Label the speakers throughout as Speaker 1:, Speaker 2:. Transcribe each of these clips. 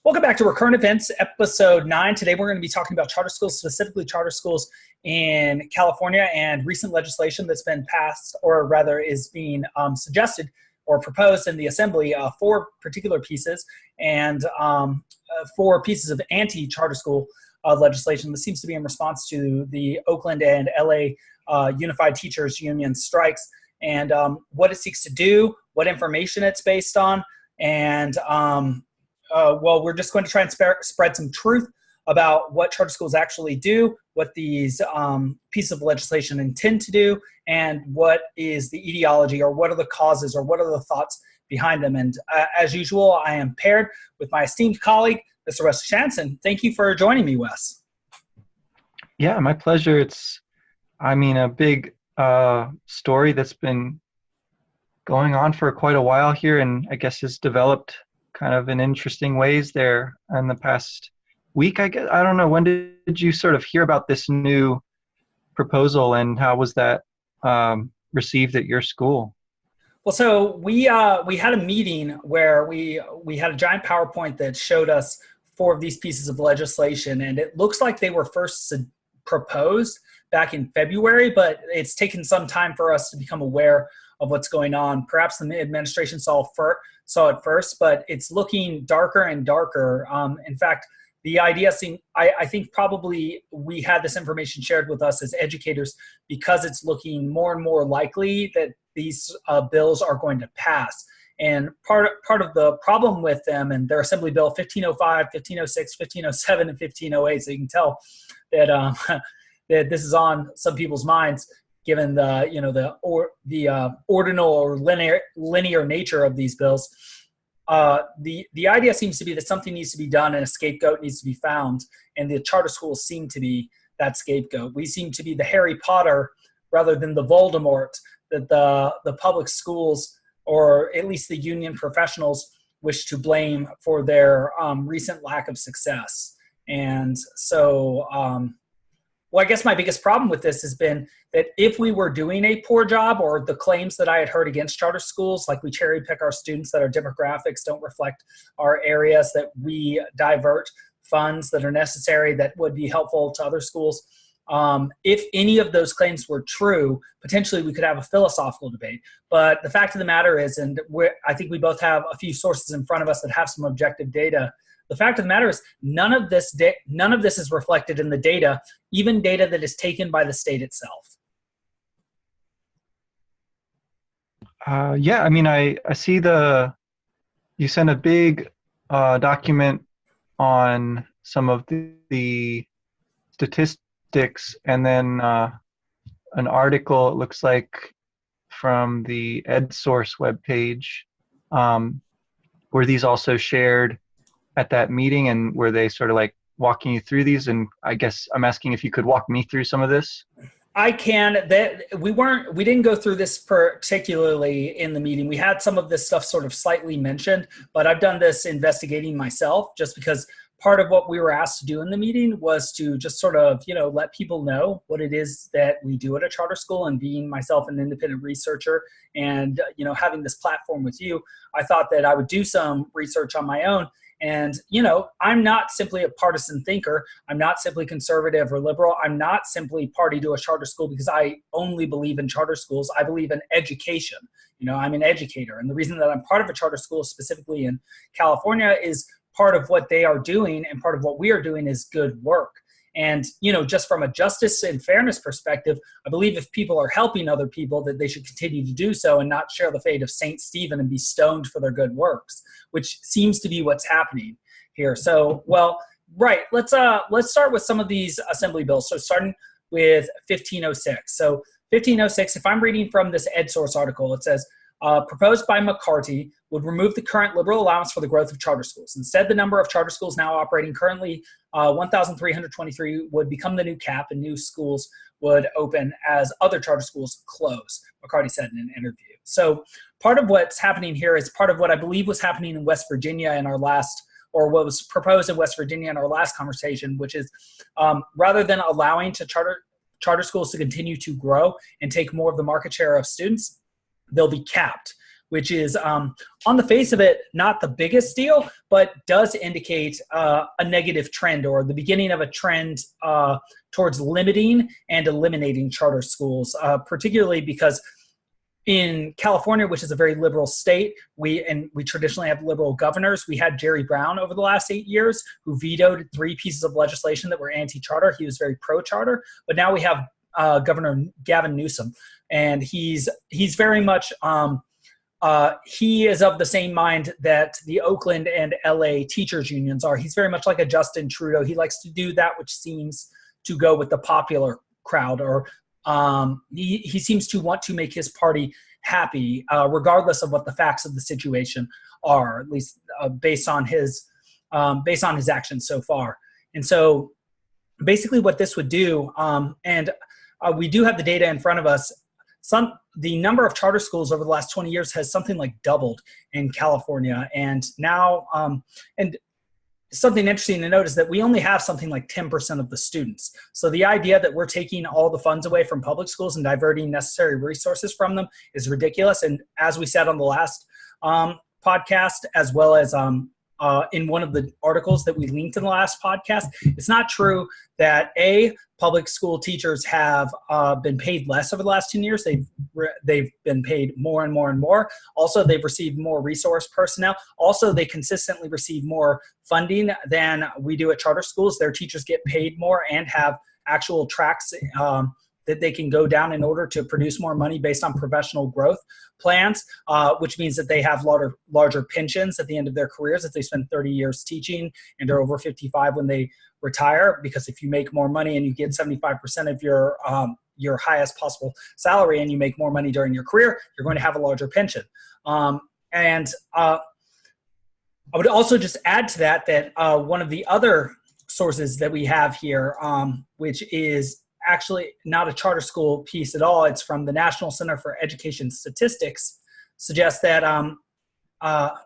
Speaker 1: Welcome back to Recurrent Events, episode 9. Today we're going to be talking about charter schools, specifically charter schools in California and recent legislation that's been passed, or rather is being suggested or proposed in the Assembly, 4 particular pieces and 4 pieces of anti-charter school legislation that seems to be in response to the Oakland and LA Unified Teachers Union strikes, and what it seeks to do, what information it's based on, and well, we're just going to try and spread some truth about what charter schools actually do, what these pieces of legislation intend to do, and what is the ideology, or what are the causes, or what are the thoughts behind them. And as usual, I am paired with my esteemed colleague, Mr. Wes Shanson. Thank you for joining me, Wes.
Speaker 2: Yeah, my pleasure. It's, a big story that's been going on for quite a while here, and I guess has developed kind of in interesting ways there in the past week, I guess. I don't know, when did you sort of hear about this new proposal, and how was that received at your school?
Speaker 1: Well, so we had a meeting where we had a giant PowerPoint that showed us 4 of these pieces of legislation, and it looks like they were first proposed back in February, but it's taken some time for us to become aware of what's going on. Perhaps the administration saw it first, but it's looking darker and darker. In fact, the idea seemed, I think probably we had this information shared with us as educators because it's looking more and more likely that these bills are going to pass. And part of the problem with them, and their Assembly Bill 1505, 1506, 1507, and 1508, so you can tell that that this is on some people's minds, given the ordinal or linear nature of these bills. The idea seems to be that something needs to be done and a scapegoat needs to be found, and the charter schools seem to be that scapegoat. We seem to be the Harry Potter rather than the Voldemort that the public schools, or at least the union professionals, wish to blame for their recent lack of success. And so, well, I guess my biggest problem with this has been that if we were doing a poor job, or the claims that I had heard against charter schools, like we cherry pick our students, that our demographics don't reflect our areas, that we divert funds that are necessary that would be helpful to other schools, if any of those claims were true, potentially we could have a philosophical debate. But the fact of the matter is, and I think we both have a few sources in front of us that have some objective data, the fact of the matter is none of this is reflected in the data, even data that is taken by the state itself.
Speaker 2: Yeah, I see you sent a big document on some of the statistics, and then an article, it looks like, from the EdSource webpage. Were these also shared at that meeting, and were they sort of like walking you through these? And I guess I'm asking if you could walk me through some of this.
Speaker 1: I can. We didn't go through this particularly in the meeting. We had some of this stuff sort of slightly mentioned, but I've done this investigating myself, just because part of what we were asked to do in the meeting was to just sort of, let people know what it is that we do at a charter school. And being myself an independent researcher and, having this platform with you, I thought that I would do some research on my own. And, I'm not simply a partisan thinker. I'm not simply conservative or liberal. I'm not simply party to a charter school because I only believe in charter schools. I believe in education. I'm an educator. And the reason that I'm part of a charter school, specifically in California, is part of what they are doing, and part of what we are doing is good work. And, just from a justice and fairness perspective, I believe if people are helping other people, that they should continue to do so and not share the fate of St. Stephen and be stoned for their good works, which seems to be what's happening here. So, well, right. Let's start with some of these assembly bills. So starting with 1506. So 1506, if I'm reading from this EdSource article, it says, proposed by McCarthy would remove the current liberal allowance for the growth of charter schools. Instead, the number of charter schools now operating currently 1,323 would become the new cap, and new schools would open as other charter schools close, McCarthy said in an interview. So part of what's happening here is part of what I believe was happening in West Virginia in our last, or what was proposed in West Virginia in our last conversation, which is rather than allowing charter schools to continue to grow and take more of the market share of students, they'll be capped, which is on the face of it, not the biggest deal, but does indicate a negative trend or the beginning of a trend towards limiting and eliminating charter schools, particularly because in California, which is a very liberal state, we traditionally have liberal governors. We had Jerry Brown over the last 8 years who vetoed 3 pieces of legislation that were anti-charter. He was very pro-charter, but now we have Governor Gavin Newsom, and he's very much he is of the same mind that the Oakland and LA teachers unions are. He's very much like a Justin Trudeau. He likes to do that which seems to go with the popular crowd, or he seems to want to make his party happy, regardless of what the facts of the situation are, at least based on his actions so far. And so basically what this would do, and we do have the data in front of us, the number of charter schools over the last 20 years has something like doubled in California. And now, and something interesting to note is that we only have something like 10% of the students. So the idea that we're taking all the funds away from public schools and diverting necessary resources from them is ridiculous. And as we said on the last podcast, as well as in one of the articles that we linked in the last podcast, it's not true that public school teachers have been paid less over the last 10 years. They've been paid more and more and more. Also, they've received more resource personnel. Also, they consistently receive more funding than we do at charter schools. Their teachers get paid more and have actual tracks that they can go down in order to produce more money based on professional growth plans, which means that they have larger pensions at the end of their careers if they spend 30 years teaching and are over 55 when they retire. Because if you make more money and you get 75% of your highest possible salary and you make more money during your career, you're going to have a larger pension. And I would also just add to that one of the other sources that we have here, which is actually not a charter school piece at all, it's from the National Center for Education Statistics, suggests that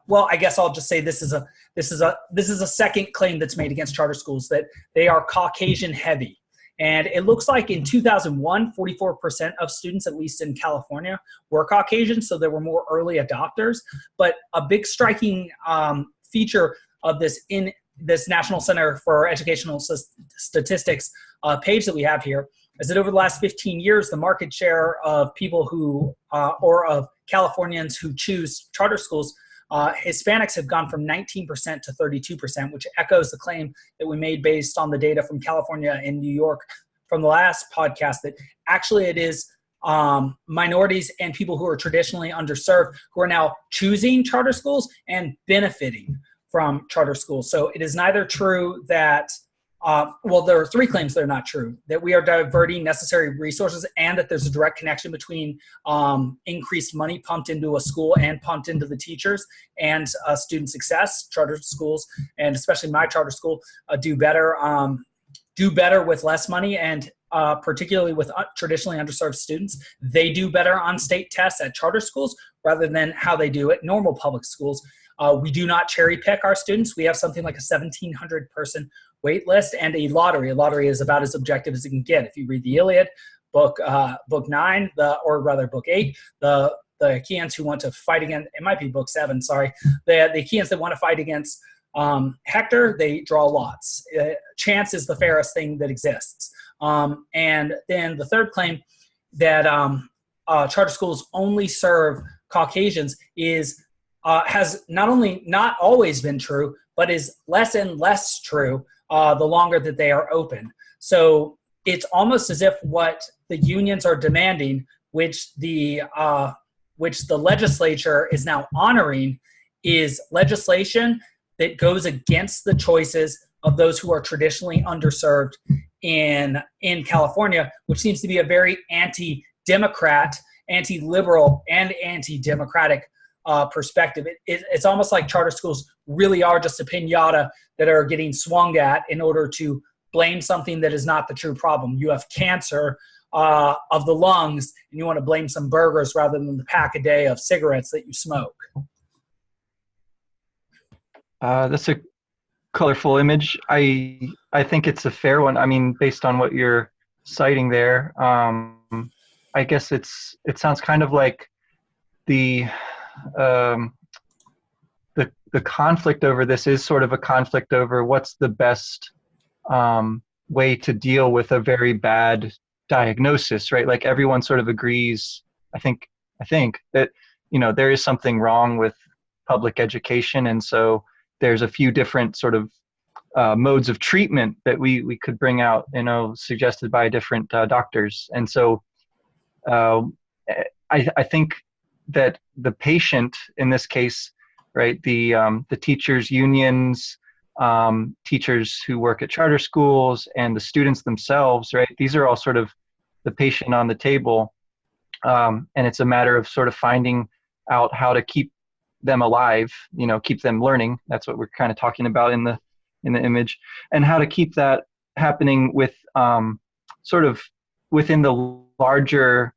Speaker 1: well, I guess I'll just say this is a second claim that's made against charter schools, that they are Caucasian heavy. And it looks like in 2001, 44% of students, at least in California, were Caucasian, so there were more early adopters. But a big striking feature of this in this National Center for Educational Statistics page that we have here is that over the last 15 years, the market share of people who, or of Californians who choose charter schools, Hispanics have gone from 19% to 32%, which echoes the claim that we made based on the data from California and New York from the last podcast, that actually it is minorities and people who are traditionally underserved who are now choosing charter schools and benefiting from charter schools. So it is neither true that, well, there are 3 claims that are not true: that we are diverting necessary resources and that there's a direct connection between increased money pumped into a school and pumped into the teachers and student success. Charter schools, and especially my charter school, do better with less money, and particularly with traditionally underserved students. They do better on state tests at charter schools rather than how they do at normal public schools. We do not cherry pick our students. We have something like a 1,700 person wait list and a lottery. A lottery is about as objective as it can get. If you read the Iliad, book 9, or rather book 8, the Achaeans who want to fight against, it might be book 7, sorry. The Achaeans that want to fight against Hector, they draw lots. Chance is the fairest thing that exists. And then the third claim that charter schools only serve Caucasians has not always been true, but is less and less true the longer that they are open. So it's almost as if what the unions are demanding, which the legislature is now honoring, is legislation that goes against the choices of those who are traditionally underserved in California, which seems to be a very anti-democrat, anti-liberal, and anti-democratic perspective. It's almost like charter schools really are just a piñata that are getting swung at in order to blame something that is not the true problem. You have cancer of the lungs, and you want to blame some burgers rather than the pack a day of cigarettes that you smoke.
Speaker 2: That's a colorful image. I think it's a fair one. I mean, based on what you're citing there, I guess it sounds kind of like the the conflict over this is sort of a conflict over what's the best way to deal with a very bad diagnosis, right? Like everyone sort of agrees, I think that, there is something wrong with public education. And so there's a few different sort of modes of treatment that we could bring out, suggested by different doctors. And so I think that the patient in this case, right, the teachers unions, teachers who work at charter schools, and the students themselves, right, these are all sort of the patient on the table. And it's a matter of sort of finding out how to keep them alive, keep them learning. That's what we're kind of talking about in the image, and how to keep that happening with sort of within the larger,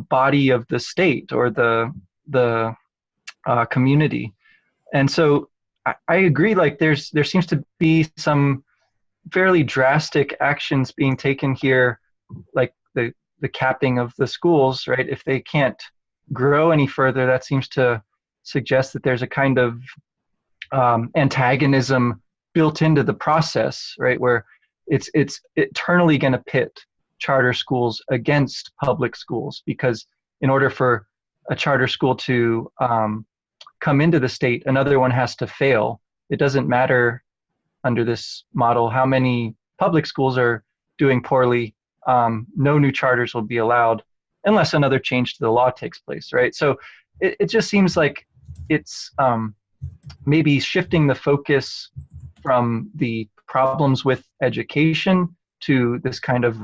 Speaker 2: body of the state or the community. And so I agree, like there seems to be some fairly drastic actions being taken here, like the capping of the schools, right? If they can't grow any further, that seems to suggest that there's a kind of antagonism built into the process, right? Where it's eternally going to pit charter schools against public schools, because in order for a charter school to come into the state, another one has to fail. It doesn't matter under this model how many public schools are doing poorly. No new charters will be allowed unless another change to the law takes place, right? So it just seems like it's maybe shifting the focus from the problems with education to this kind of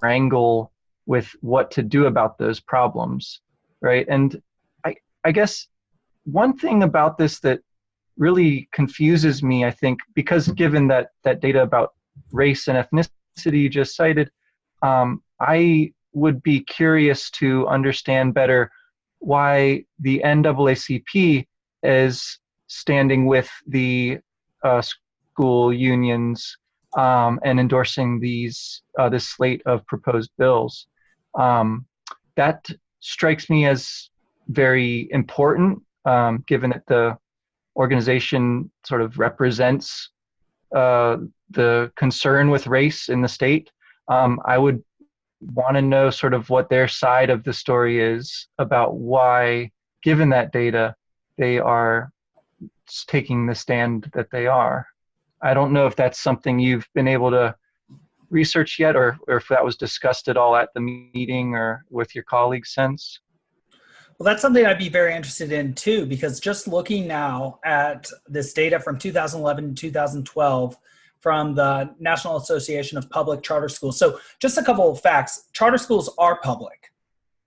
Speaker 2: wrangle with what to do about those problems, right? And I guess one thing about this that really confuses me, I think, because given that data about race and ethnicity you just cited, I would be curious to understand better why the NAACP is standing with the school unions and endorsing this slate of proposed bills. That strikes me as very important, given that the organization sort of represents the concern with race in the state. I would want to know sort of what their side of the story is about why, given that data, they are taking the stand that they are. I don't know if that's something you've been able to research yet, or if that was discussed at all at the meeting or with your colleagues since.
Speaker 1: Well, that's something I'd be very interested in too, because just looking now at this data from 2011 to 2012 from the National Association of Public Charter Schools. So just a couple of facts. Charter schools are public,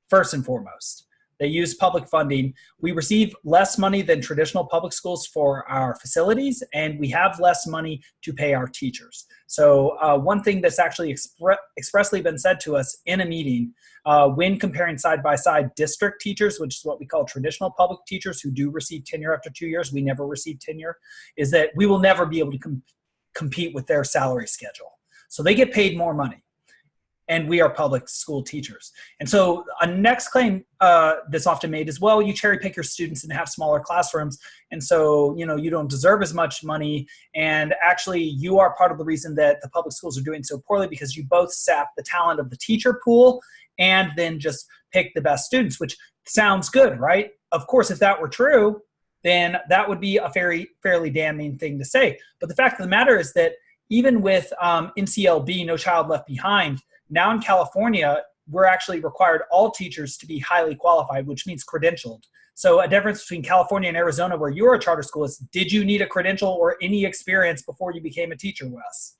Speaker 1: first and foremost. They use public funding. We receive less money than traditional public schools for our facilities, and we have less money to pay our teachers. So one thing that's actually expressly been said to us in a meeting when comparing side-by-side district teachers, which is what we call traditional public teachers who do receive tenure after 2 years, we never receive tenure, is that we will never be able to compete with their salary schedule. So they get paid more money, and we are public school teachers. And so a next claim that's often made is, well, you cherry pick your students and have smaller classrooms, and so you don't deserve as much money, and actually you are part of the reason that the public schools are doing so poorly, because you both sap the talent of the teacher pool and then just pick the best students, which sounds good, right? Of course, if that were true, then that would be a fairly damning thing to say. But the fact of the matter is that even with NCLB, No Child Left Behind, now in California, we're actually required all teachers to be highly qualified, which means credentialed. So a difference between California and Arizona, where you're a charter school, is did you need a credential or any experience before you became a teacher, Wes?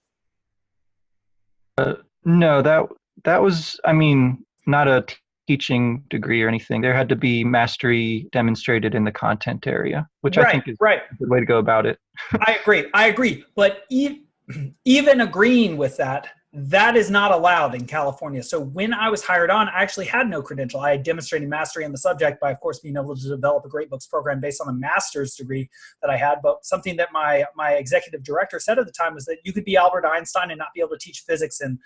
Speaker 2: No, that was, I mean, not a teaching degree or anything. There had to be mastery demonstrated in the content area, which I think is a good way to go about it.
Speaker 1: I agree. But even agreeing with that, that is not allowed in California. So when I was hired on, I actually had no credential. I had demonstrated mastery in the subject by, of course, being able to develop a great books program based on a master's degree that I had. But something that my executive director said at the time was that you could be Albert Einstein and not be able to teach physics in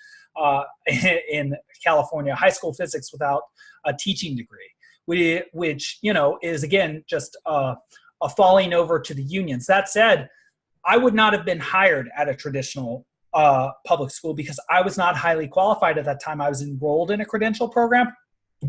Speaker 1: California, high school physics, without a teaching degree, which is again just a falling over to the unions. That said, I would not have been hired at a traditional public school because I was not highly qualified at that time. I was enrolled in a credential program,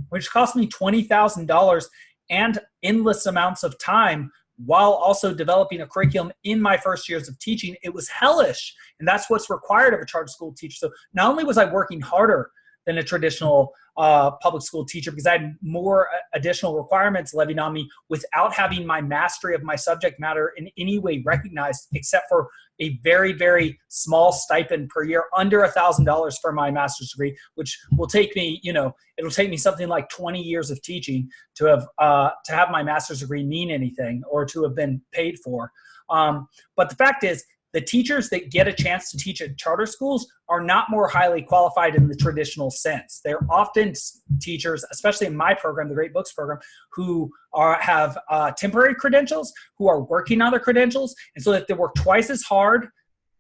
Speaker 1: which cost me $20,000 and endless amounts of time while also developing a curriculum in my first years of teaching. It was hellish, and that's what's required of a charter school teacher. So not only was I working harder than a traditional public school teacher because I had more additional requirements levied on me without having my mastery of my subject matter in any way recognized, except for a very, very small stipend per year, under $1,000 for my master's degree, which will take me, it'll take me something like 20 years of teaching to have my master's degree mean anything or to have been paid for. But the fact is, the teachers that get a chance to teach at charter schools are not more highly qualified in the traditional sense. They're often teachers, especially in my program, the Great Books program, who have temporary credentials, who are working on their credentials, and so that they work twice as hard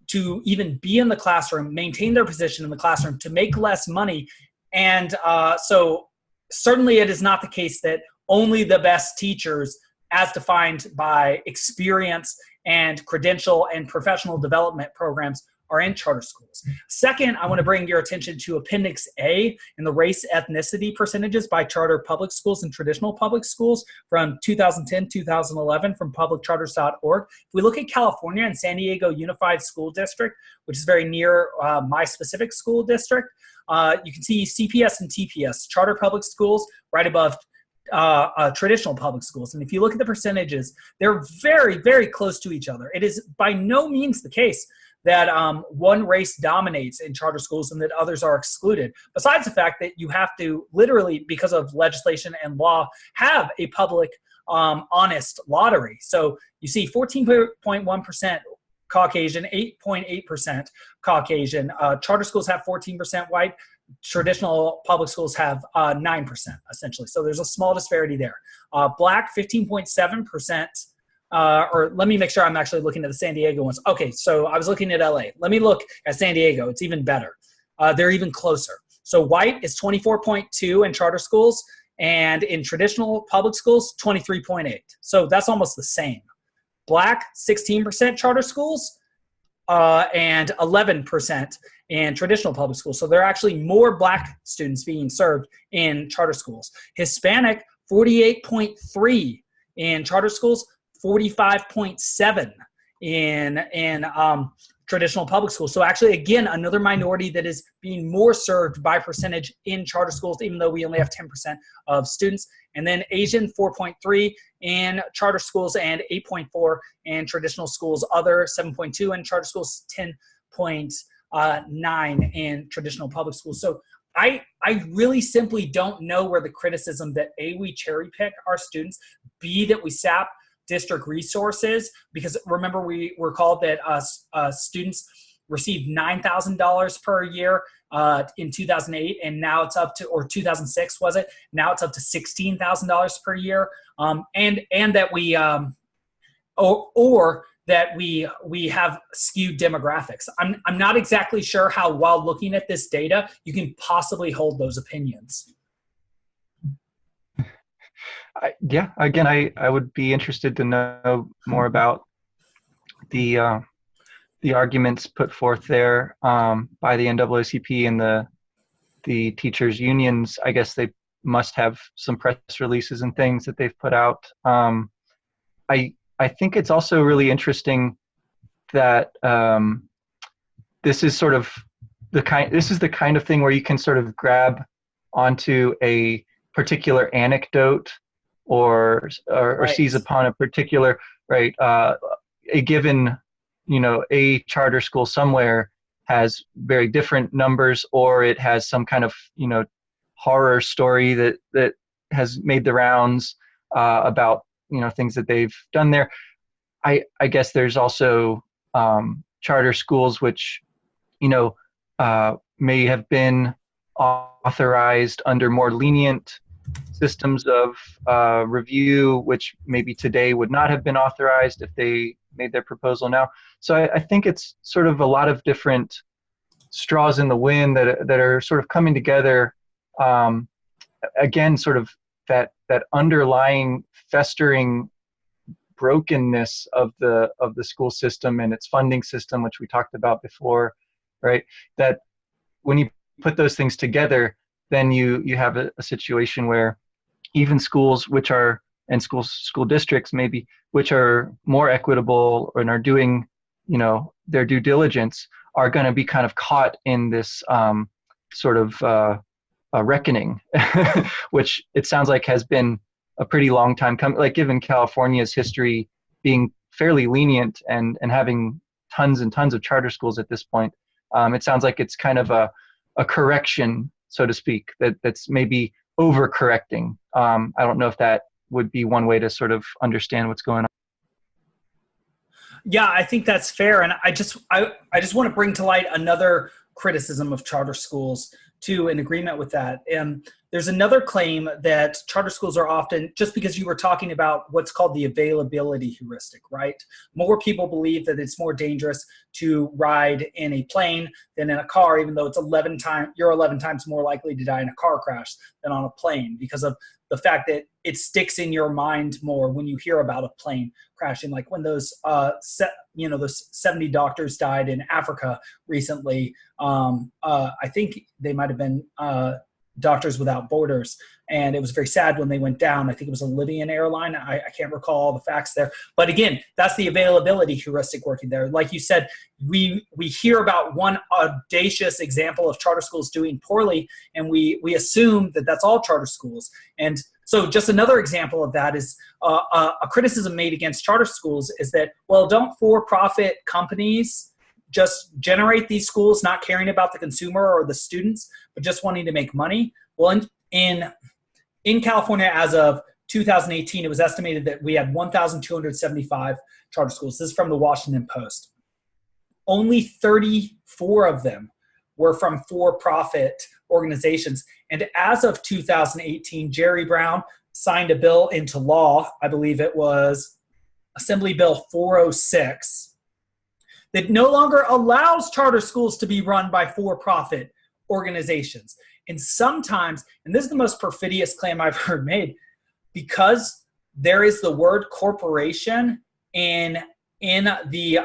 Speaker 1: to even be in the classroom, maintain their position in the classroom, to make less money. And so certainly it is not the case that only the best teachers, as defined by experience and credential and professional development programs, are in charter schools. Second, I want to bring your attention to Appendix A in the race ethnicity percentages by charter public schools and traditional public schools from 2010-2011 from publiccharters.org. If we look at California and San Diego Unified School District, which is very near my specific school district, you can see CPS and TPS, charter public schools, right above traditional public schools. And if you look at the percentages, they're very, very close to each other. It is by no means the case that one race dominates in charter schools and that others are excluded, besides the fact that you have to literally, because of legislation and law, have a public honest lottery. So you see 14.1% Caucasian, 8.8% Caucasian. Charter schools have 14% white. Traditional public schools have 9%, essentially. So there's a small disparity there. Black, 15.7%. Or let me make sure I'm actually looking at the San Diego ones. Okay, so I was looking at LA. Let me look at San Diego. It's even better. They're even closer. So white is 24.2 in charter schools, and in traditional public schools, 23.8. So that's almost the same. Black, 16% charter schools, and 11% in traditional public schools. So there are actually more black students being served in charter schools. Hispanic, 48.3 in charter schools, 45.7 in traditional public schools. So actually, again, another minority that is being more served by percentage in charter schools, even though we only have 10% of students. And then Asian, 4.3 in charter schools and 8.4 in traditional schools. Other, 7.2 in charter schools, 10.9 in traditional public schools. So I really simply don't know where the criticism that A, we cherry pick our students, B, that we sap district resources, because remember we were called that students received $9,000 per year in 2008, and now it's up to, or 2006 was it? Now it's up to $16,000 per year, and that we or that we have skewed demographics. I'm not exactly sure how, while looking at this data, you can possibly hold those opinions.
Speaker 2: Yeah, again, I would be interested to know more about the arguments put forth there by the NAACP and the teachers unions. I guess they must have some press releases and things that they've put out. I think it's also really interesting that this is sort of the kind of thing where you can sort of grab onto a particular anecdote or
Speaker 1: Right.
Speaker 2: seize upon a particular, right, a given, a charter school somewhere has very different numbers, or it has some kind of, horror story that has made the rounds about, things that they've done there. I guess there's also charter schools which, may have been authorized under more lenient systems of review, which maybe today would not have been authorized if they made their proposal now. So I think it's sort of a lot of different straws in the wind that are sort of coming together. Again, sort of that that underlying festering brokenness of the school system and its funding system, which we talked about before, right? That when you put those things together, then you have a situation where even schools which are, and school districts maybe, which are more equitable and are doing, their due diligence, are going to be kind of caught in this sort of a reckoning, which it sounds like has been a pretty long time coming, like given California's history being fairly lenient and having tons and tons of charter schools at this point. It sounds like it's kind of a correction, so to speak, that's maybe overcorrecting. I don't know if that would be one way to sort of understand what's going on.
Speaker 1: Yeah, I think that's fair. And I just want to bring to light another criticism of charter schools too, in agreement with that. And there's another claim that charter schools are often, just because you were talking about what's called the availability heuristic, right? More people believe that it's more dangerous to ride in a plane than in a car, even though it's you're 11 times more likely to die in a car crash than on a plane, because of the fact that it sticks in your mind more when you hear about a plane crashing, like when those those 70 doctors died in Africa recently. I think they might have been Doctors Without Borders, and it was very sad when they went down. I think it was a Libyan airline. I can't recall all the facts there, but again, that's the availability heuristic working there. Like you said, we hear about one audacious example of charter schools doing poorly, and we assume that that's all charter schools. And so just another example of that is a criticism made against charter schools is that, well, don't for-profit companies just generate these schools, not caring about the consumer or the students, but just wanting to make money? Well, in California, as of 2018, it was estimated that we had 1,275 charter schools. This is from the Washington Post. Only 34 of them were from for-profit organizations. And as of 2018, Jerry Brown signed a bill into law, I believe it was Assembly Bill 406, that no longer allows charter schools to be run by for-profit organizations. And sometimes, and this is the most perfidious claim I've heard made, because there is the word corporation in the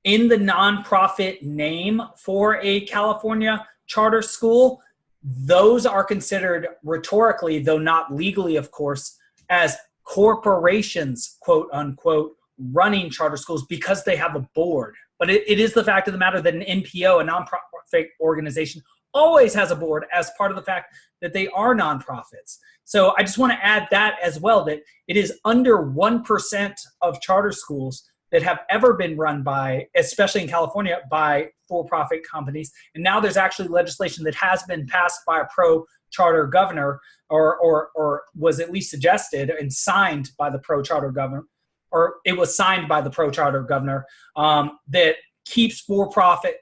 Speaker 1: nonprofit name for a California charter school, those are considered rhetorically, though not legally, of course, as corporations, quote unquote, running charter schools because they have a board. But it is the fact of the matter that an NPO, a nonprofit organization, always has a board as part of the fact that they are nonprofits. So I just want to add that as well, that it is under 1% of charter schools that have ever been run by, especially in California, by for-profit companies. And now there's actually legislation that has been passed by a pro-charter governor, or was at least suggested and signed by the pro-charter governor, or it was signed by the pro-charter governor, that keeps for-profit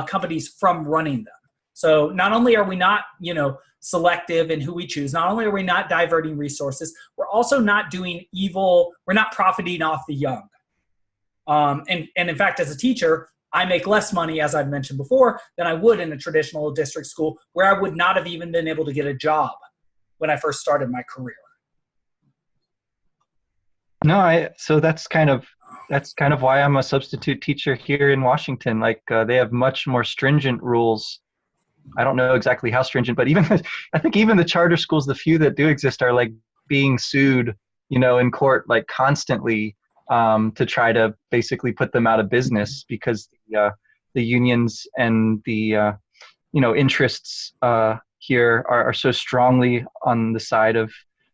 Speaker 1: companies from running them. So not only are we not, selective in who we choose, not only are we not diverting resources, we're also not doing evil, we're not profiting off the young. And in fact, as a teacher, I make less money, as I've mentioned before, than I would in a traditional district school, where I would not have even been able to get a job when I first started my career.
Speaker 2: No, so that's kind of why I'm a substitute teacher here in Washington. Like they have much more stringent rules. I don't know exactly how stringent, but I think even the charter schools, the few that do exist, are like being sued, in court, like constantly, to try to basically put them out of business because the unions and the interests here are so strongly on the side of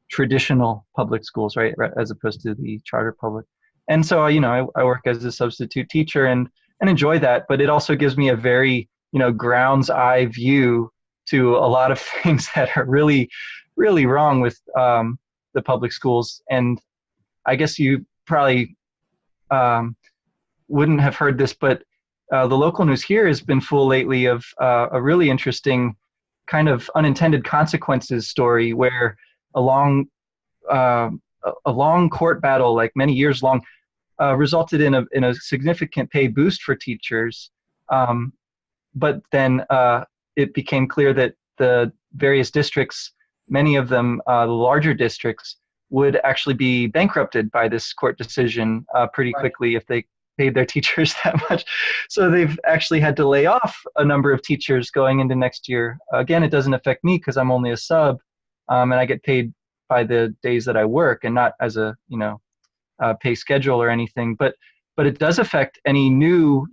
Speaker 2: traditional public schools, right, as opposed to the charter public. And so I work as a substitute teacher and enjoy that, but it also gives me a very ground's eye view to a lot of things that are really, really wrong with the public schools. And I guess you probably wouldn't have heard this, but the local news here has been full lately of a really interesting kind of unintended consequences story where a long court battle, like many years long, resulted in a significant pay boost for teachers. But then it became clear that the various districts, many of them, the larger districts, would actually be bankrupted by this court decision pretty quickly if they paid their teachers that much. So they've actually had to lay off a number of teachers going into next year. Again, it doesn't affect me because I'm only a sub, and I get paid by the days that I work and not as a pay schedule or anything. But it does affect any new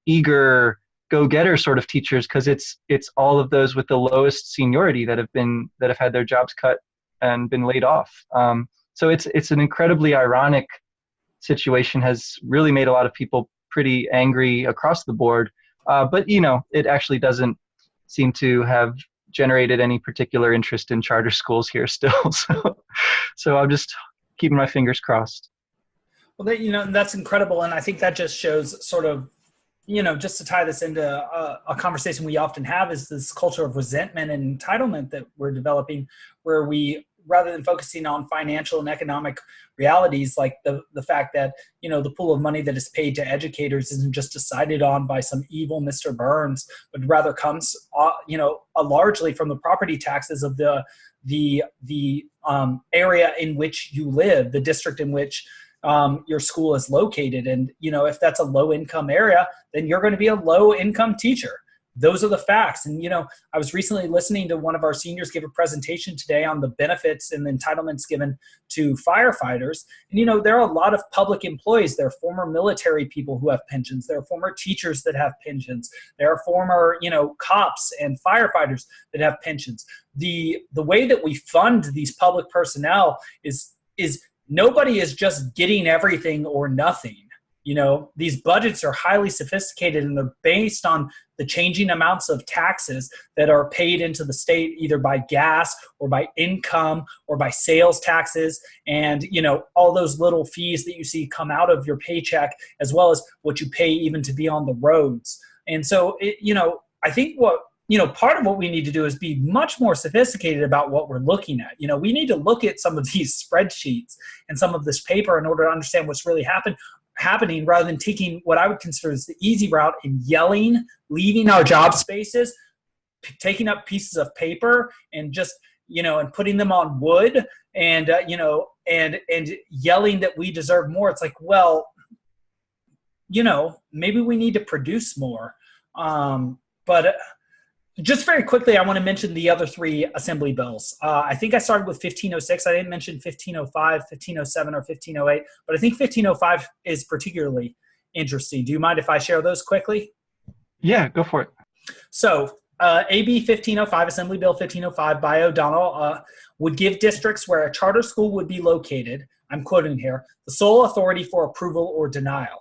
Speaker 2: eager go-getter sort of teachers, because it's all of those with the lowest seniority that have had their jobs cut and been laid off. So it's an incredibly ironic situation, has really made a lot of people pretty angry across the board. But it actually doesn't seem to have generated any particular interest in charter schools here still. So I'm just keeping my fingers crossed.
Speaker 1: Well, that's incredible. And I think that just shows sort of, just to tie this into a conversation we often have, is this culture of resentment and entitlement that we're developing, where we, rather than focusing on financial and economic realities, like the fact that, the pool of money that is paid to educators isn't just decided on by some evil Mr. Burns, but rather comes, largely from the property taxes of the area in which you live, the district in which your school is located. And, if that's a low income area, then you're going to be a low income teacher. Those are the facts. And, I was recently listening to one of our seniors give a presentation today on the benefits and the entitlements given to firefighters. And, there are a lot of public employees. There are former military people who have pensions. There are former teachers that have pensions. There are former, cops and firefighters that have pensions. The way that we fund these public personnel is nobody is just getting everything or nothing. These budgets are highly sophisticated, and they're based on the changing amounts of taxes that are paid into the state, either by gas or by income or by sales taxes, and, all those little fees that you see come out of your paycheck, as well as what you pay even to be on the roads. And so, I think part of what we need to do is be much more sophisticated about what we're looking at. We need to look at some of these spreadsheets and some of this paper in order to understand what's really happening, rather than taking what I would consider as the easy route and yelling, leaving our job spaces, taking up pieces of paper and just, and putting them on wood and, and yelling that we deserve more. It's like, well, maybe we need to produce more. But just very quickly, I want to mention the other three assembly bills. I think I started with 1506. I didn't mention 1505, 1507, or 1508, but I think 1505 is particularly interesting. Do you mind if I share those quickly?
Speaker 2: Yeah, go for it.
Speaker 1: So AB 1505, Assembly Bill 1505 by O'Donnell, would give districts where a charter school would be located, I'm quoting here, the sole authority for approval or denial.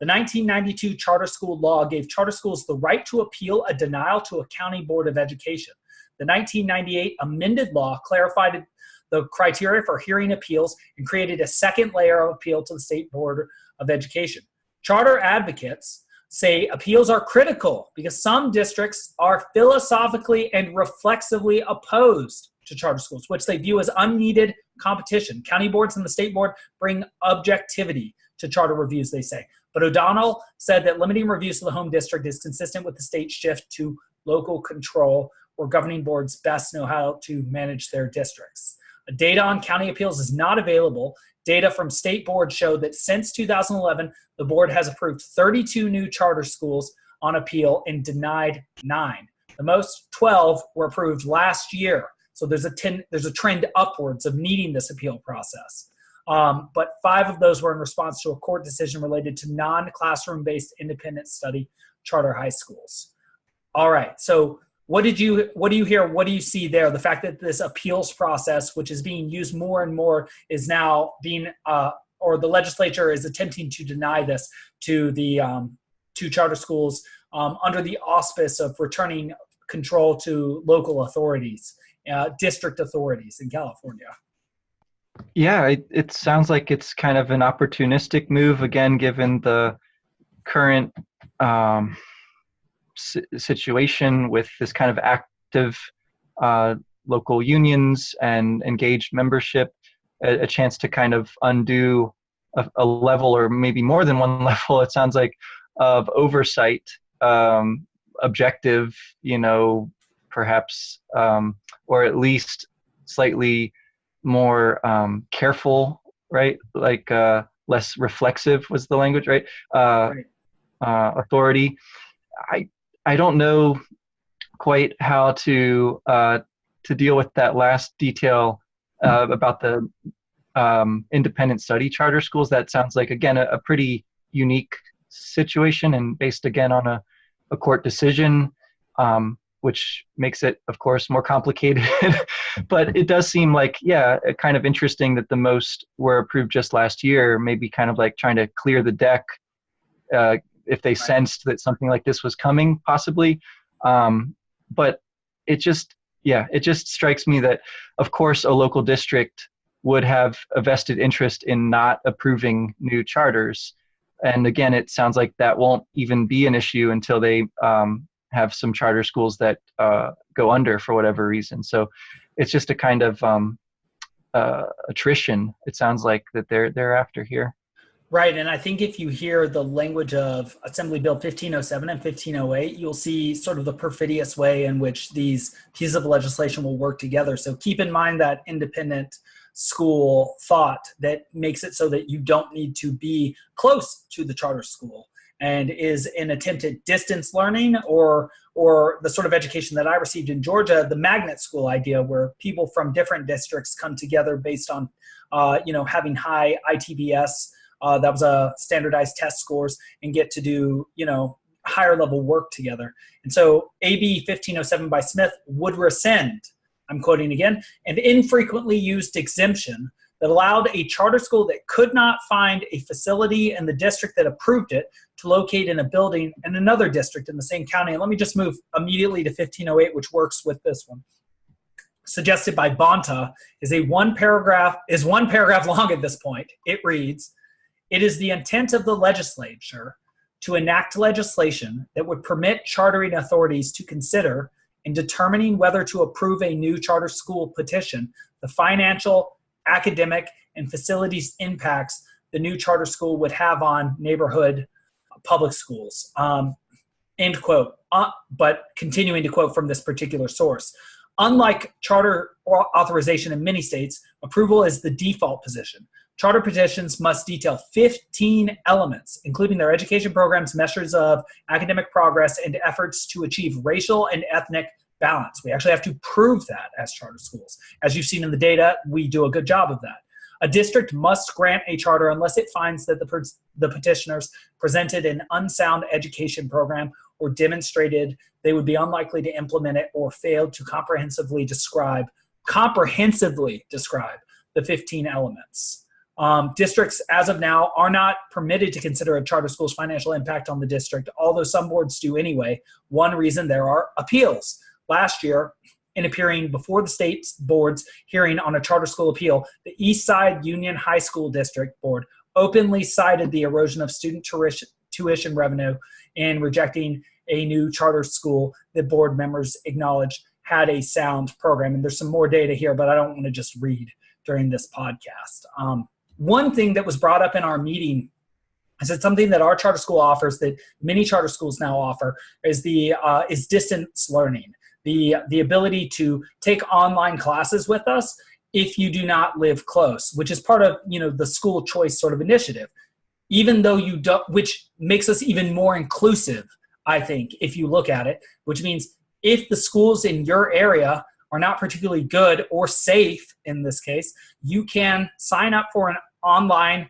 Speaker 1: The 1992 charter school law gave charter schools the right to appeal a denial to a county board of education. The 1998 amended law clarified the criteria for hearing appeals and created a second layer of appeal to the state board of education. Charter advocates say appeals are critical because some districts are philosophically and reflexively opposed to charter schools, which they view as unneeded competition. County boards and the state board bring objectivity to charter reviews, they say. But O'Donnell said that limiting reviews to the home district is consistent with the state's shift to local control, where governing boards best know how to manage their districts. Data on county appeals is not available. Data from state boards show that since 2011, the board has approved 32 new charter schools on appeal and denied 9. The most, 12, were approved last year. So there's a trend upwards of needing this appeal process. But 5 of those were in response to a court decision related to non-classroom-based independent study charter high schools. All right, so what do you hear? What do you see there? The fact that this appeals process, which is being used more and more, is now being, or the legislature is attempting to deny this to the to charter schools under the auspice of returning control to local authorities, district authorities in California.
Speaker 2: Yeah, it sounds like it's kind of an opportunistic move, again, given the current situation with this kind of active local unions and engaged membership, a chance to kind of undo a level, or maybe more than one level, it sounds like, of oversight objective, perhaps, or at least slightly more careful, right? Like less reflexive was the language, right?
Speaker 1: Right.
Speaker 2: Authority. I don't know quite how to deal with that last detail about the independent study charter schools. That sounds like, again, a pretty unique situation and based again on a court decision, which makes it, of course, more complicated. But it does seem like, yeah, kind of interesting that the most were approved just last year, maybe kind of like trying to clear the deck if they sensed that something like this was coming, possibly. But it just strikes me that, of course, a local district would have a vested interest in not approving new charters. And again, it sounds like that won't even be an issue until they have some charter schools that go under for whatever reason. So it's just a kind of attrition, it sounds like, that they're after here.
Speaker 1: Right, and I think if you hear the language of Assembly Bill 1507 and 1508, you'll see sort of the perfidious way in which these pieces of legislation will work together. So keep in mind that independent school thought that makes it so that you don't need to be close to the charter school, and is an attempt at distance learning, or the sort of education that I received in Georgia, the magnet school idea, where people from different districts come together based on having high ITBS. That was a standardized test scores, and get to do, higher level work together. And so AB 1507 by Smith would rescind, I'm quoting again, an infrequently used exemption that allowed a charter school that could not find a facility in the district that approved it to locate in a building in another district in the same county. And let me just move immediately to 1508, which works with this one. Suggested by Bonta is one paragraph long at this point. It reads, "It is the intent of the legislature to enact legislation that would permit chartering authorities to consider, in determining whether to approve a new charter school petition, the financial, academic, and facilities impacts the new charter school would have on neighborhood public schools." End quote. But continuing to quote from this particular source. Unlike charter authorization in many states, approval is the default position. Charter petitions must detail 15 elements, including their education programs, measures of academic progress, and efforts to achieve racial and ethnic balance. We actually have to prove that as charter schools. As you've seen in the data, we do a good job of that. A district must grant a charter unless it finds that the petitioners presented an unsound education program or demonstrated they would be unlikely to implement it, or failed to comprehensively describe the 15 elements. Districts, as of now, are not permitted to consider a charter school's financial impact on the district, although some boards do anyway. One reason: there are appeals. Last year, in appearing before the state's board's hearing on a charter school appeal, the East Side Union High School District Board openly cited the erosion of student tuition revenue in rejecting a new charter school that board members acknowledged had a sound program. And there's some more data here, but I don't want to just read during this podcast. One thing that was brought up in our meeting is that something that our charter school offers, that many charter schools now offer, is is distance learning. The ability to take online classes with us if you do not live close, which is part of the school choice sort of initiative. Even though you don't, which makes us even more inclusive, I think, if you look at it, which means if the schools in your area are not particularly good or safe in this case, you can sign up for an online,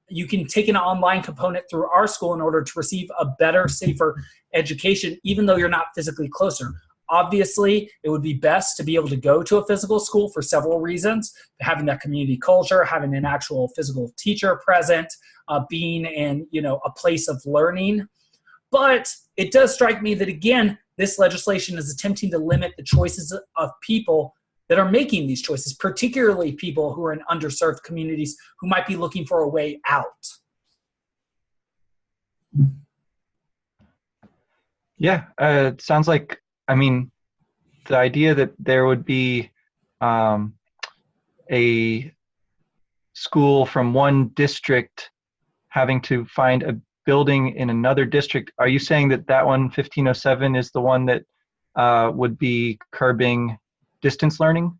Speaker 1: you can take an online component through our school in order to receive a better, safer education, even though you're not physically closer. Obviously, it would be best to be able to go to a physical school for several reasons: having that community culture, having an actual physical teacher present, being in a place of learning. But it does strike me that, again, this legislation is attempting to limit the choices of people that are making these choices, particularly people who are in underserved communities who might be looking for a way out.
Speaker 2: Yeah, it sounds like, the idea that there would be a school from one district having to find building in another district, are you saying that that one, 1507, is the one that would be curbing distance learning?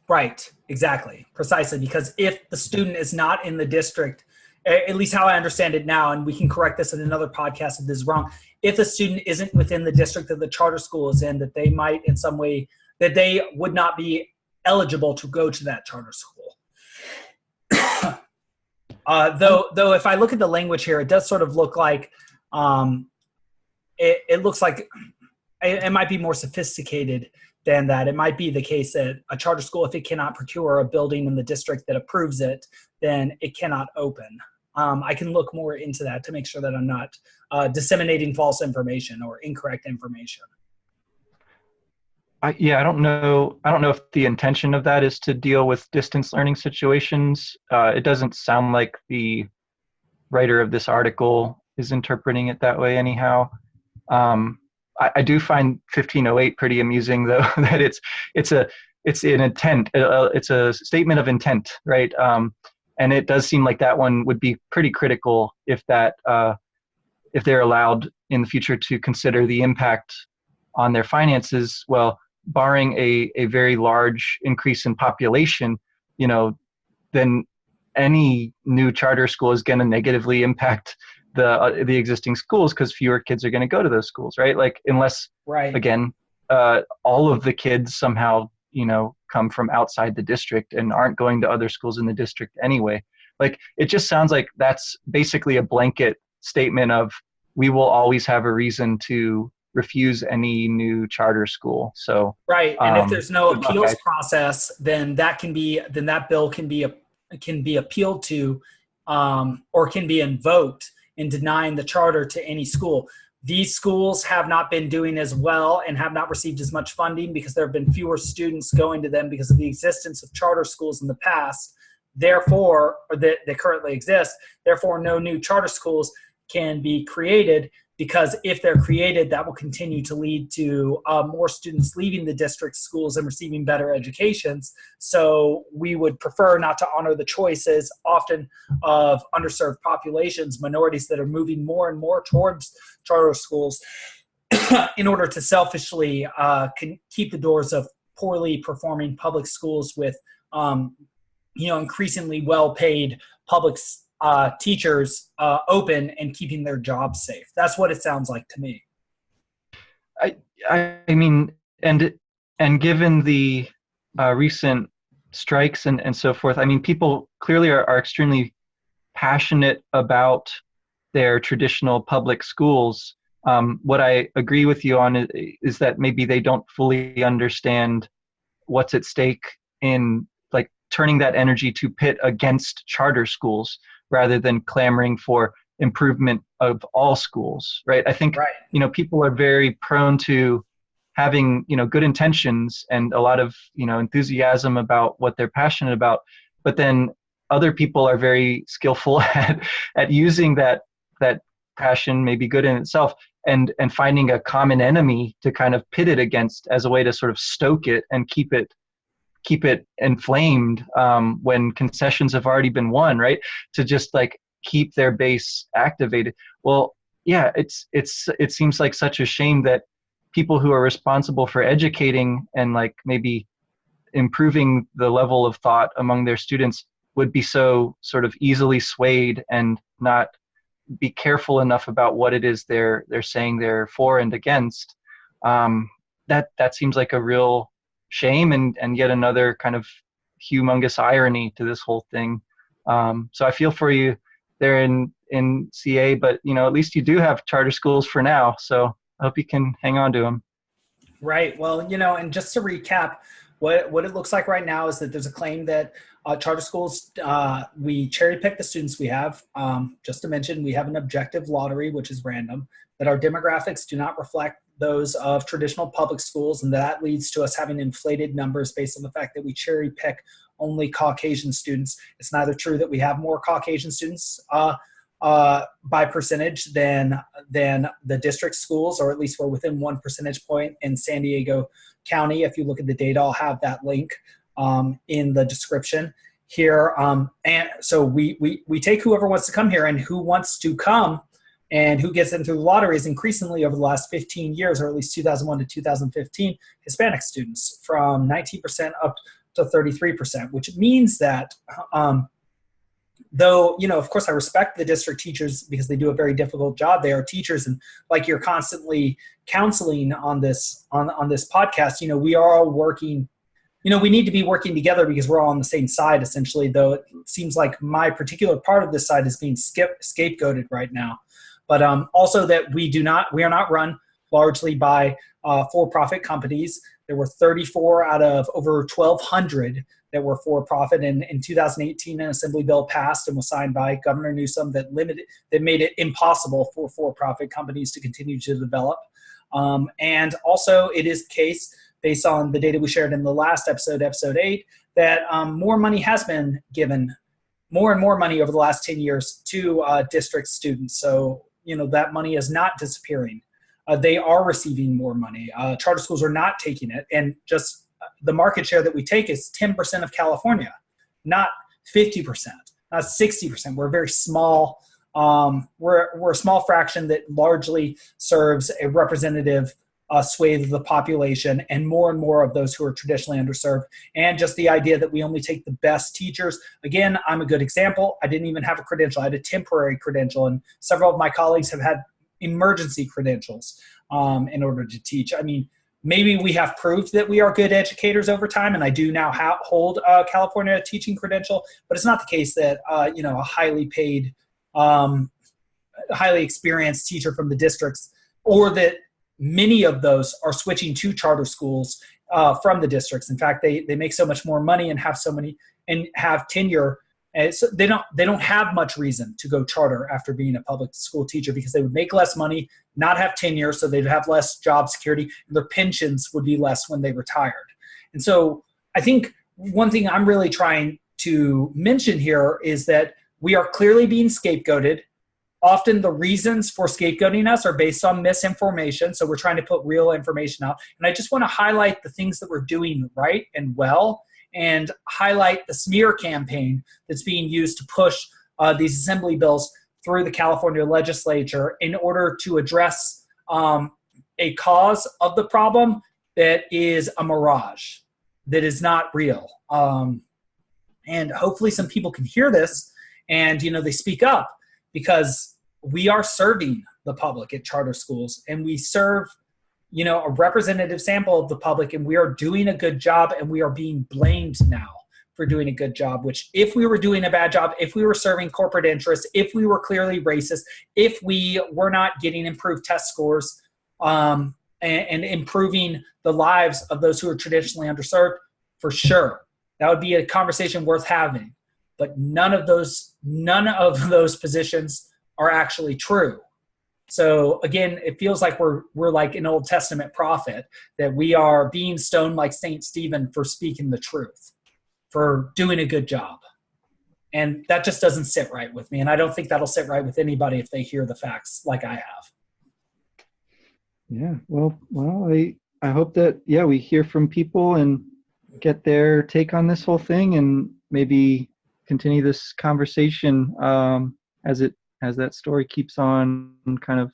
Speaker 1: Right, exactly, precisely, because if the student is not in the district, at least how I understand it now, and we can correct this in another podcast if this is wrong, if the student isn't within the district that the charter school is in, that they might in some way, that they would not be eligible to go to that charter school. Though if I look at the language here, it does sort of look like, it looks like it might be more sophisticated than that. It might be the case that a charter school, if it cannot procure a building in the district that approves it, then it cannot open. I can look more into that to make sure that I'm not disseminating false information or incorrect information.
Speaker 2: I don't know. I don't know if the intention of that is to deal with distance learning situations. It doesn't sound like the writer of this article is interpreting it that way anyhow. I do find 1508 pretty amusing, though, that it's an intent. It's a statement of intent, right? And it does seem like that one would be pretty critical if they're allowed in the future to consider the impact on their finances. Well, barring a very large increase in population, then any new charter school is going to negatively impact the existing schools, because fewer kids are going to go to those schools, right? Like, unless, again, all of the kids somehow, come from outside the district and aren't going to other schools in the district anyway. Like, it just sounds like that's basically a blanket statement of, we will always have a reason to refuse any new charter school. So
Speaker 1: right, and if there's no appeals process, then that bill can be appealed to, or can be invoked in denying the charter to any school. These schools have not been doing as well and have not received as much funding because there have been fewer students going to them because of the existence of charter schools in the past. Therefore, or that currently exist. Therefore, no new charter schools can be created, because if they're created, that will continue to lead to more students leaving the district schools and receiving better educations. So we would prefer not to honor the choices, often of underserved populations, minorities that are moving more and more towards charter schools in order to selfishly keep the doors of poorly performing public schools with increasingly well-paid public teachers open and keeping their jobs safe. That's what it sounds like to me.
Speaker 2: I mean, and given the recent strikes and so forth, I mean, people clearly are extremely passionate about their traditional public schools. What I agree with you on is that maybe they don't fully understand what's at stake in, like, turning that energy to pit against charter schools rather than clamoring for improvement of all schools, right? I think, people are very prone to having, good intentions and a lot of, enthusiasm about what they're passionate about, but then other people are very skillful at using that passion, maybe good in itself, and finding a common enemy to kind of pit it against as a way to sort of stoke it and keep it inflamed when concessions have already been won, right? To just like keep their base activated. Well, yeah, it seems like such a shame that people who are responsible for educating and like maybe improving the level of thought among their students would be so sort of easily swayed and not be careful enough about what it is they're saying they're for and against. That seems like a real shame and yet another kind of humongous irony to this whole thing. So I feel for you there in CA, but at least you do have charter schools for now. So I hope you can hang on to them. Right.
Speaker 1: Well, and just to recap, what it looks like right now is that there's a claim that charter schools, we cherry pick the students we have. Just to mention, we have an objective lottery, which is random, that our demographics do not reflect those of traditional public schools, and that leads to us having inflated numbers based on the fact that we cherry pick only Caucasian students. It's neither true that we have more Caucasian students by percentage than the district schools, or at least we're within 1 percentage point in San Diego County. If you look at the data, I'll have that link in the description here. And so we take whoever wants to come here, and who wants to come And who gets into the lottery is increasingly over the last 15 years, or at least 2001 to 2015, Hispanic students, from 19% up to 33%, which means that though, of course I respect the district teachers because they do a very difficult job. They are teachers, and like you're constantly counseling on this podcast, we are all working, we need to be working together because we're all on the same side essentially, though it seems like my particular part of this side is being scapegoated right now. But also that we are not run largely by for-profit companies. There were 34 out of over 1,200 that were for-profit. And in 2018, an assembly bill passed and was signed by Governor Newsom that made it impossible for for-profit companies to continue to develop. And also it is the case, based on the data we shared in the last episode 8, that more money has been given, more and more money over the last 10 years to district students. So, that money is not disappearing. They are receiving more money. Charter schools are not taking it. And just the market share that we take is 10% of California, not 50%, not 60%. We're very small. We're a small fraction that largely serves a representative swathe of the population, and more of those who are traditionally underserved. And just the idea that we only take the best teachers. Again, I'm a good example. I didn't even have a credential. I had a temporary credential, and several of my colleagues have had emergency credentials in order to teach. I mean, maybe we have proved that we are good educators over time, and I do now hold a California teaching credential, but it's not the case that a highly paid, highly experienced teacher from the districts, or that many of those are switching to charter schools from the districts. In fact, they make so much more money and have so many and have tenure. And so they don't have much reason to go charter after being a public school teacher, because they would make less money, not have tenure, so they'd have less job security, and their pensions would be less when they retired. And so I think one thing I'm really trying to mention here is that we are clearly being scapegoated. Often the reasons for scapegoating us are based on misinformation, so we're trying to put real information out. And I just want to highlight the things that we're doing right and well, and highlight the smear campaign that's being used to push these assembly bills through the California legislature in order to address a cause of the problem that is a mirage, that is not real. And hopefully some people can hear this and, they speak up, because we are serving the public at charter schools, and we serve, a representative sample of the public, and we are doing a good job, and we are being blamed now for doing a good job, which if we were doing a bad job, if we were serving corporate interests, if we were clearly racist, if we were not getting improved test scores and improving the lives of those who are traditionally underserved, for sure, that would be a conversation worth having. But none of those positions are actually true. So again, it feels like we're like an Old Testament prophet, that we are being stoned like Saint Stephen for speaking the truth, for doing a good job. And that just doesn't sit right with me. And I don't think that'll sit right with anybody if they hear the facts like I have.
Speaker 2: Yeah, well, I hope that, we hear from people and get their take on this whole thing, and maybe continue this conversation as that story keeps on kind of,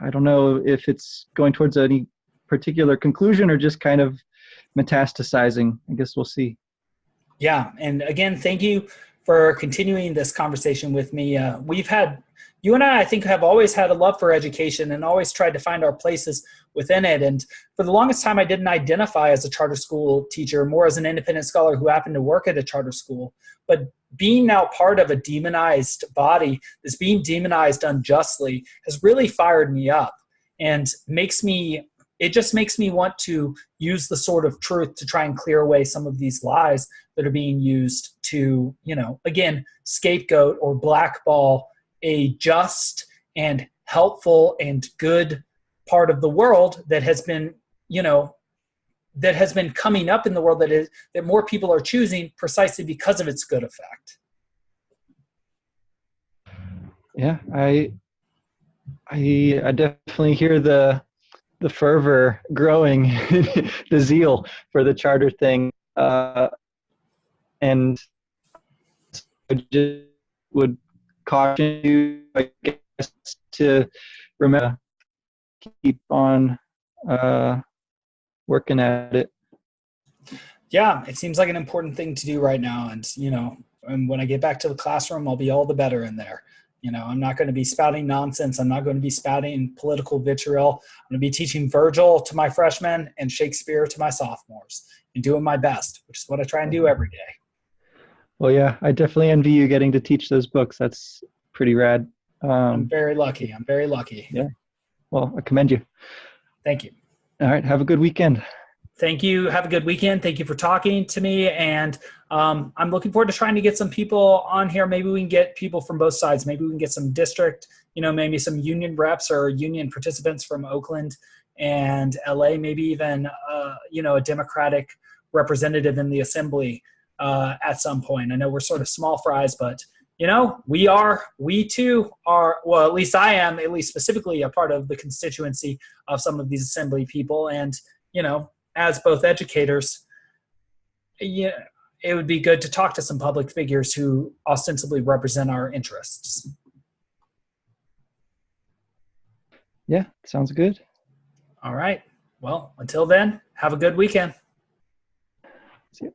Speaker 2: I don't know if it's going towards any particular conclusion or just kind of metastasizing. I guess we'll see.
Speaker 1: Yeah. And again, thank you for continuing this conversation with me. You and I think, have always had a love for education and always tried to find our places within it. And for the longest time, I didn't identify as a charter school teacher, more as an independent scholar who happened to work at a charter school. But being now part of a demonized body that's being demonized unjustly has really fired me up, and it just makes me want to use the sword of truth to try and clear away some of these lies that are being used to, again, scapegoat or blackball a just and helpful and good part of the world that has been, that has been coming up in the world, that more people are choosing precisely because of its good effect.
Speaker 2: Yeah, I definitely hear the fervor growing, the zeal for the charter thing, and I just would caution you against to remember, keep on working at it.
Speaker 1: Yeah, it seems like an important thing to do right now. And, and when I get back to the classroom, I'll be all the better in there. I'm not going to be spouting nonsense. I'm not going to be spouting political vitriol. I'm going to be teaching Virgil to my freshmen and Shakespeare to my sophomores and doing my best, which is what I try and do every day.
Speaker 2: Well, yeah, I definitely envy you getting to teach those books. That's pretty rad.
Speaker 1: I'm very lucky.
Speaker 2: Yeah. Well, I commend you.
Speaker 1: Thank you.
Speaker 2: All right. Have a good weekend.
Speaker 1: Thank you. Have a good weekend. Thank you for talking to me. And I'm looking forward to trying to get some people on here. Maybe we can get people from both sides. Maybe we can get some district, maybe some union reps or union participants from Oakland and LA, maybe even, a Democratic representative in the assembly at some point. I know we're sort of small fries, but we too are, well, at least I am, at least specifically a part of the constituency of some of these assembly people. And, as both educators, it would be good to talk to some public figures who ostensibly represent our interests.
Speaker 2: Yeah, sounds good.
Speaker 1: All right. Well, until then, have a good weekend.
Speaker 2: See you.